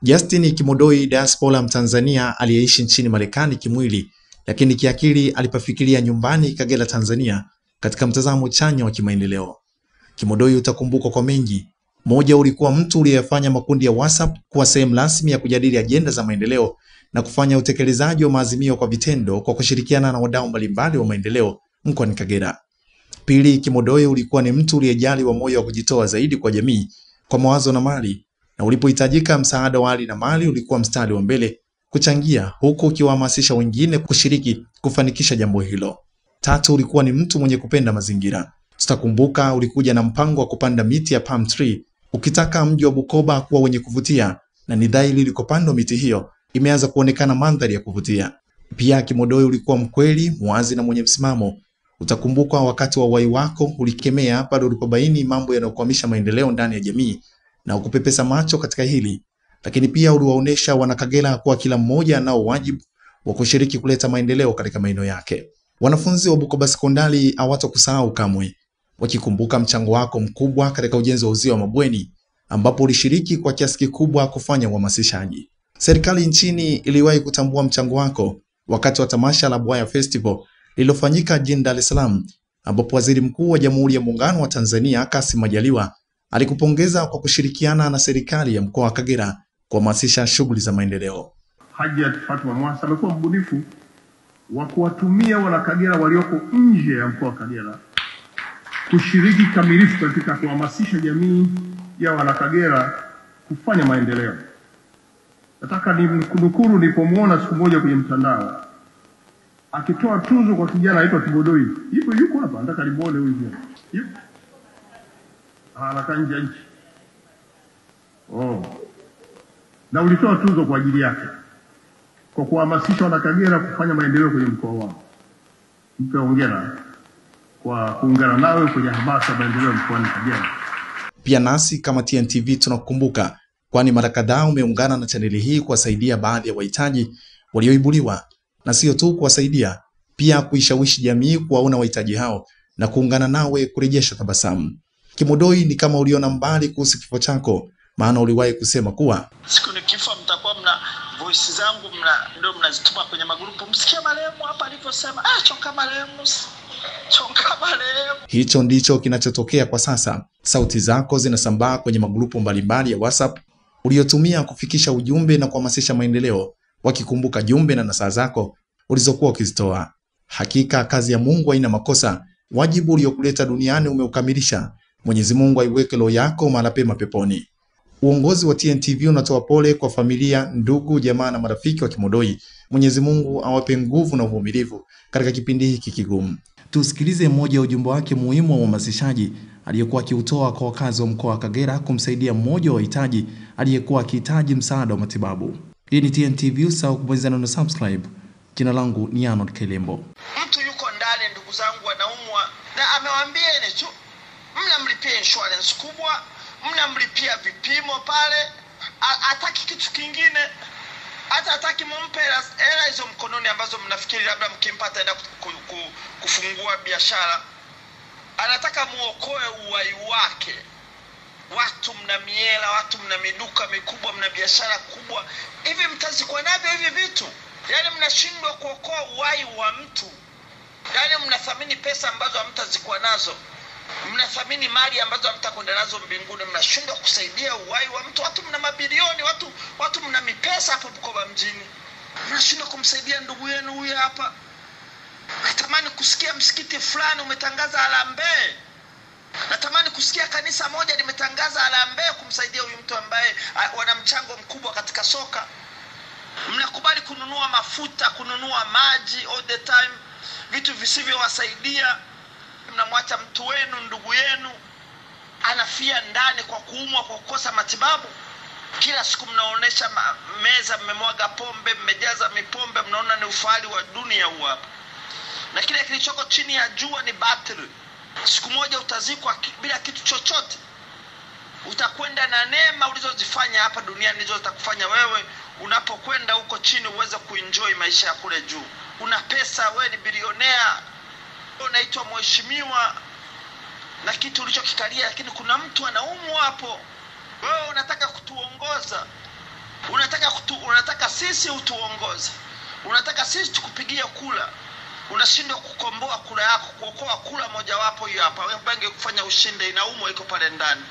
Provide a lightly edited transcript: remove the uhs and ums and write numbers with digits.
Justin Kimodoi, diaspora Mtanzania aliyeishi nchini Marekani kimwili, lakini kiakili alipafikiria nyumbani Kagera, Tanzania, katika mtazamo chanya wa kimaendeleo. Kimodoi utakumbukwa kwa mengi. Moja, ulikuwa mtu uliyefanya makundi ya WhatsApp kuwa sehemu rasmi ya kujadili ajenda za maendeleo na kufanya utekelezaji wa maazimio kwa vitendo kwa kushirikiana na wadau mbalimbali wa maendeleo mkoani Kagera. Pili, Kimodoi ulikuwa ni mtu uliyejali wa moyo wa kujitoa zaidi kwa jamii kwa mawazo na mali, na ulipohitajika msaada wa hali na mali ulikuwa mstari wa mbele kuchangia, huku ukiwahamasisha wengine kushiriki kufanikisha jambo hilo. Tatu, ulikuwa ni mtu mwenye kupenda mazingira. Tutakumbuka ulikuja na mpango wa kupanda miti ya palm tree ukitaka mji wa Bukoba kuwa wenye kuvutia, na ni dhahiri ilikopandwa miti hiyo imeanza kuonekana mandhari ya kuvutia. Pia Kimodoi ulikuwa mkweli, mwazi na mwenye msimamo. Utakumbuka wakati wa uhai wako ulikemea bado ulipobaini mambo yanayokwamisha maendeleo ndani ya jamii na ukupepesa macho katika hili, lakini pia uliwaonesha wanakagera kuwa kila mmoja anao wajibu wa kushiriki kuleta maendeleo katika maeneo yake. Wanafunzi wa Bukoba Sekondari hawatakusahau kamwe, wakikumbuka mchango wako mkubwa katika ujenzi wa uzio wa mabweni ambapo ulishiriki kwa kiasi kikubwa kufanya uhamasishaji. Serikali nchini iliwahi kutambua mchango wako wakati wa tamasha la Bwaya Festival lililofanyika jijini Dar es Salaam, ambapo Waziri Mkuu wa Jamhuri ya Muungano wa Tanzania Kassim Majaliwa alikupongeza kwa kushirikiana na serikali ya mkoa wa Kagera kuhamasisha shughuli za maendeleo. Hajat Fatma Mwasa amekuwa mbunifu wa kuwatumia wanakagera walioko nje ya mkoa wa Kagera kushiriki kamilifu katika kuhamasisha jamii ya wanakagera kufanya maendeleo. Nataka nimkunukuru nilipomuona siku moja kwenye mtandao akitoa tuzo kwa kijana anaitwa Kimodoi. Yuko hapa, nataka nimuone huyu kijana. Yuko. Anakaa nje nchi. Na ulitoa tuzo kwa ajili yake kwa kuhamasisha wanakagera kufanya maendeleo kwenye mkoa wao. Mpe hongera kwa kuungana nawe kwenye hamasa maendeleo mkoani Kagera. Pia nasi kama TNTV tunakukumbuka, kwani mara kadhaa umeungana na chaneli hii kuwasaidia baadhi ya wahitaji walioibuliwa, na sio tu kuwasaidia, pia kuishawishi jamii kuwaona wahitaji hao na kuungana nawe kurejesha tabasamu. Kimodoi, ni kama uliona mbali kuhusu kifo chako, maana uliwahi kusema kuwa siku nikifa mtakuwa mna voice zangu ndio mnazituma kwenye magrupu, msikia marehemu hapa alivyosema, chonka marehemu. Hicho ndicho kinachotokea kwa sasa. Sauti zako zinasambaa kwenye magrupu mbalimbali ya WhatsApp uliotumia kufikisha ujumbe na kuhamasisha maendeleo, wakikumbuka jumbe na nasaha zako ulizokuwa ukizitoa. Hakika kazi ya Mungu haina makosa. Wajibu uliokuleta duniani umeukamilisha. Mwenyezi Mungu aiweke roho yako mahali pema peponi. Uongozi wa TNTV unatoa pole kwa familia, ndugu, jamaa na marafiki wa Kimodoi. Mwenyezi Mungu awape nguvu na uvumilivu katika kipindi hiki kigumu. Tusikilize mmoja wa ujumbe wake muhimu wa uhamasishaji aliyekuwa akiutoa kwa wakazi wa mkoa wa Kagera kumsaidia mmoja wa wahitaji aliyekuwa akihitaji msaada wa matibabu. Hii ni TNTV, usahau kubonyeza neno subscribe. Jina langu ni Arnold Kelembo. Mtu yuko ndani, ndugu zangu, anaumwa na amewaambia ile tu mnamlipia insurance kubwa, mnamlipia vipimo pale, hataki kitu kingine. Hata hataki mumpe hela hizo mkononi ambazo mnafikiri labda mkimpata enda kufungua biashara. Anataka muokoe uhai wake. Watu mna miela, watu mna miduka mikubwa, mna biashara kubwa. Hivi mtazikwa navyo hivi vitu? Yaani mnashindwa kuokoa uhai wa mtu. Yaani mnathamini pesa ambazo hamtazikwa nazo. Mnathamini mali ambazo hamtakwenda nazo mbinguni, mnashindwa kusaidia uhai wa mtu. Watu mna mabilioni, watu mna mipesa hapo Bukoba mjini. Mnashindwa kumsaidia ndugu yenu huyu hapa. Natamani kusikia msikiti fulani umetangaza harambee. Natamani kusikia kanisa moja limetangaza harambee kumsaidia huyu mtu ambaye wana mchango mkubwa katika soka. Mnakubali kununua mafuta, kununua maji all the time, vitu visivyowasaidia. Mnamwacha mtu wenu, ndugu yenu anafia ndani kwa kuumwa, kwa kukosa matibabu. Kila siku mnaonesha meza, mmemwaga pombe, mmejaza mipombe, mnaona ni ufahari wa dunia huu hapa. Na kile kilichoko chini ya jua ni battery. Siku moja utazikwa bila kitu chochote. Utakwenda na neema ulizozifanya hapa duniani ndizo zitakufanya wewe unapokwenda huko chini uweze kuenjoy maisha ya kule juu. Una pesa, wewe ni bilionea, unaitwa mheshimiwa na kitu ulichokikalia, lakini kuna mtu anaumwa hapo. Wewe unataka kutuongoza. unataka sisi utuongoze, unataka sisi tukupigia kula, unashindwa kukomboa kula yako, kuokoa kula mojawapo hiyo hapa, wewe bange kufanya ushinde, inaumwa iko pale ndani.